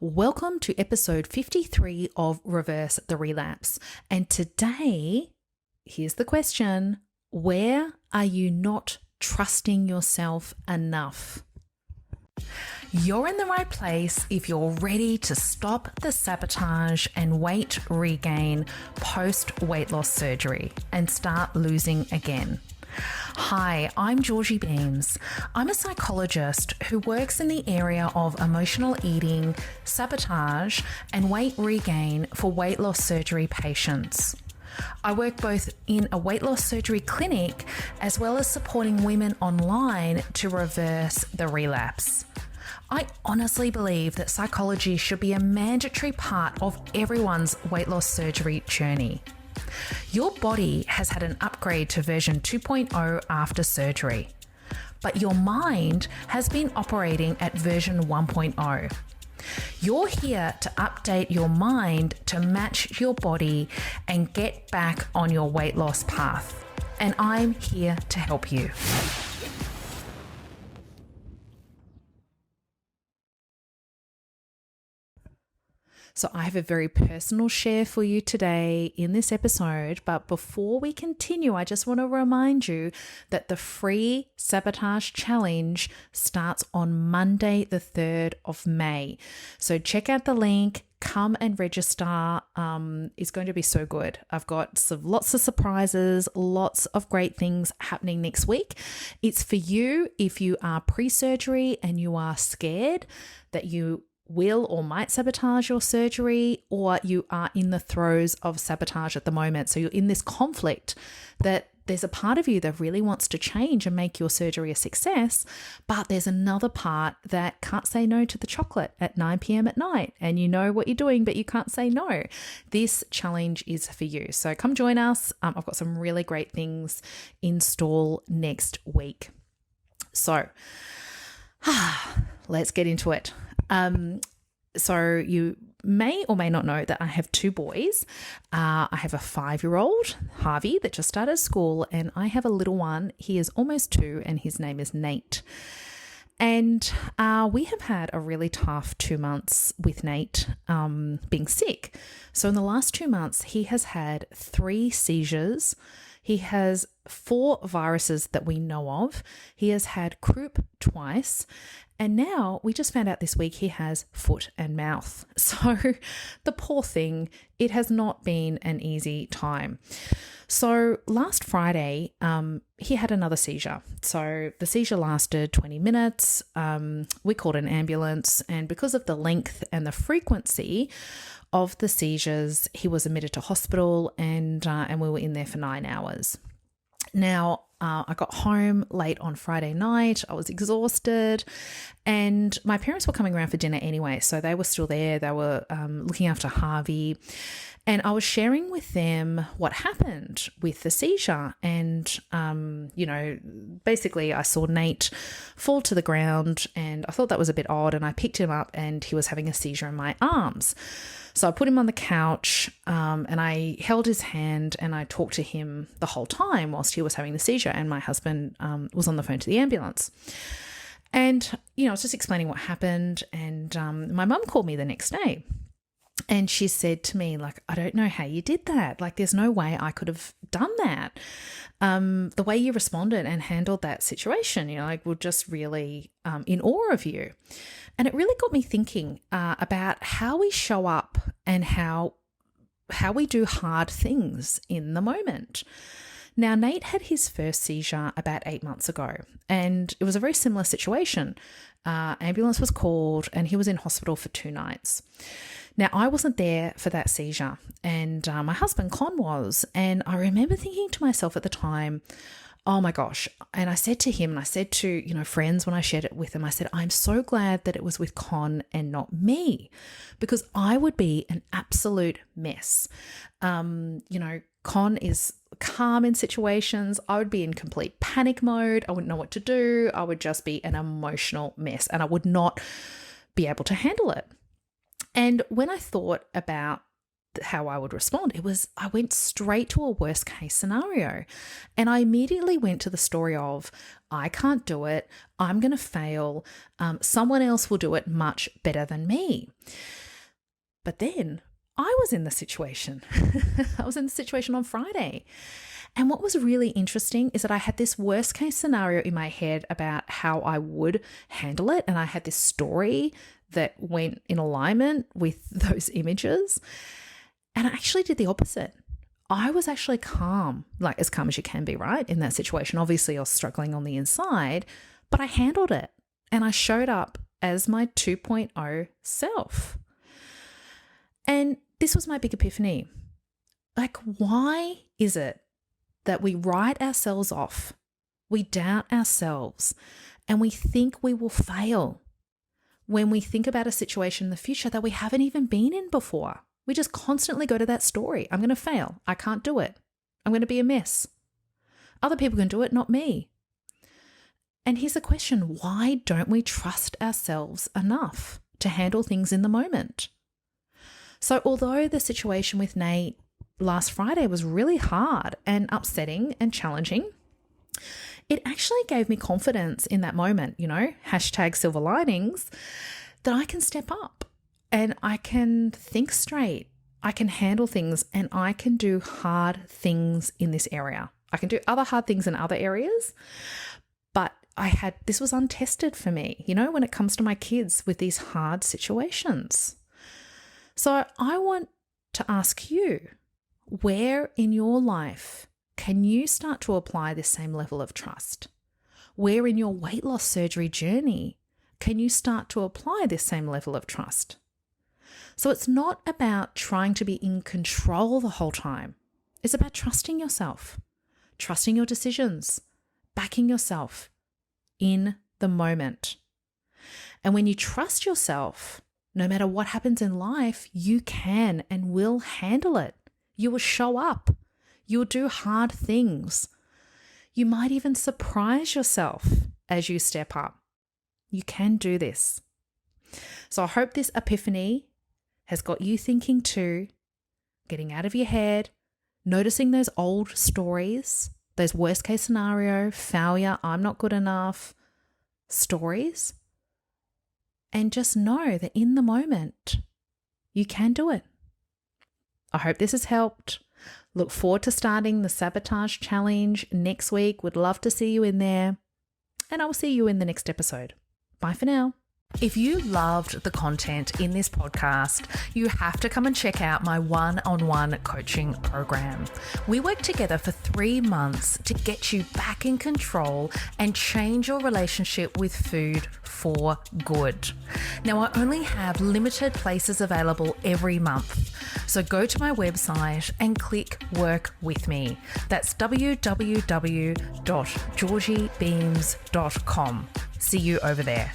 Welcome to episode 53 of Reverse the Relapse. And today, here's the question: where are you not trusting yourself enough? You're in the right place if you're ready to stop the sabotage and weight regain post weight loss surgery and start losing again. Hi, I'm Georgie Beams. I'm a psychologist who works in the area of emotional eating, sabotage, and weight regain for weight loss surgery patients. I work both in a weight loss surgery clinic as well as supporting women online to reverse the relapse. I honestly believe that psychology should be a mandatory part of everyone's weight loss surgery journey. Your body has had an upgrade to version 2.0 after surgery, but your mind has been operating at version 1.0. You're here to update your mind to match your body and get back on your weight loss path, and I'm here to help you. So I have a very personal share for you today in this episode, but before we continue, I just want to remind you that the free sabotage challenge starts on Monday, the 3rd of May. So check out the link, come and register. It's going to be so good. I've got lots of surprises, lots of great things happening next week. It's for you if you are pre-surgery and you are scared that you will or might sabotage your surgery, or you are in the throes of sabotage at the moment. So you're in this conflict that there's a part of you that really wants to change and make your surgery a success, but there's another part that can't say no to the chocolate at 9 p.m. at night, and you know what you're doing, but you can't say no. This challenge is for you. So come join us. I've got some really great things in store next week. So let's get into it. So you may or may not know that I have two boys. I have a 5-year-old, Harvey, that just started school, and I have a little one. He is almost 2, and his name is Nate. And we have had a really tough 2 months with Nate being sick. So in the last 2 months, he has had 3 seizures. He has 4 viruses that we know of. He has had croup twice. And now we just found out this week he has foot and mouth. So the poor thing, it has not been an easy time. So last Friday, he had another seizure. So the seizure lasted 20 minutes. We called an ambulance, and because of the length and the frequency of the seizures, he was admitted to hospital, and we were in there for 9 hours. Now, I got home late on Friday night. I was exhausted, and my parents were coming around for dinner anyway, so they were still there. They were looking after Harvey, and I was sharing with them what happened with the seizure. And, basically I saw Nate fall to the ground, and I thought that was a bit odd, and I picked him up, and he was having a seizure in my arms. So I put him on the couch and I held his hand, and I talked to him the whole time whilst he was having the seizure, and my husband was on the phone to the ambulance. And, I was just explaining what happened, and my mum called me the next day, and she said to me, I don't know how you did that. There's no way I could have done that. The way you responded and handled that situation, we're just really in awe of you. And it really got me thinking about how we show up and how we do hard things in the moment. Now, Nate had his first seizure about 8 months ago, and it was a very similar situation. Ambulance was called, and he was in hospital for 2 nights. Now, I wasn't there for that seizure, and my husband, Con, was, and I remember thinking to myself at the time, oh my gosh. And I said to him, and I said to, friends when I shared it with them, I said, I'm so glad that it was with Con and not me, because I would be an absolute mess. Con is calm in situations. I would be in complete panic mode. I wouldn't know what to do. I would just be an emotional mess, and I would not be able to handle it. And when I thought about how I would respond. I went straight to a worst case scenario. And I immediately went to the story of, I can't do it. I'm going to fail. Someone else will do it much better than me. But then I was in the situation. I was in the situation on Friday. And what was really interesting is that I had this worst case scenario in my head about how I would handle it. And I had this story that went in alignment with those images. And I actually did the opposite. I was actually calm, like as calm as you can be, right? In that situation. Obviously, I was struggling on the inside, but I handled it and I showed up as my 2.0 self. And this was my big epiphany. Like, why is it that we write ourselves off, we doubt ourselves, and we think we will fail when we think about a situation in the future that we haven't even been in before? We just constantly go to that story. I'm going to fail. I can't do it. I'm going to be a mess. Other people can do it, not me. And here's the question: why don't we trust ourselves enough to handle things in the moment? So although the situation with Nate last Friday was really hard and upsetting and challenging, it actually gave me confidence in that moment, #silver linings, that I can step up and I can think straight, I can handle things, and I can do hard things in this area. I can do other hard things in other areas, but this was untested for me, when it comes to my kids with these hard situations. So I want to ask you, where in your life can you start to apply this same level of trust? Where in your weight loss surgery journey can you start to apply this same level of trust? So it's not about trying to be in control the whole time. It's about trusting yourself, trusting your decisions, backing yourself in the moment. And when you trust yourself, no matter what happens in life, you can and will handle it. You will show up. You'll do hard things. You might even surprise yourself as you step up. You can do this. So I hope this epiphany has got you thinking too, getting out of your head, noticing those old stories, those worst case scenario, failure, I'm not good enough stories. And just know that in the moment, you can do it. I hope this has helped. Look forward to starting the Sabotage Challenge next week. Would love to see you in there. And I will see you in the next episode. Bye for now. If you loved the content in this podcast, you have to come and check out my one-on-one coaching program. We work together for 3 months to get you back in control and change your relationship with food for good. Now, I only have limited places available every month, so go to my website and click Work With Me. That's www.georgiebeams.com. See you over there.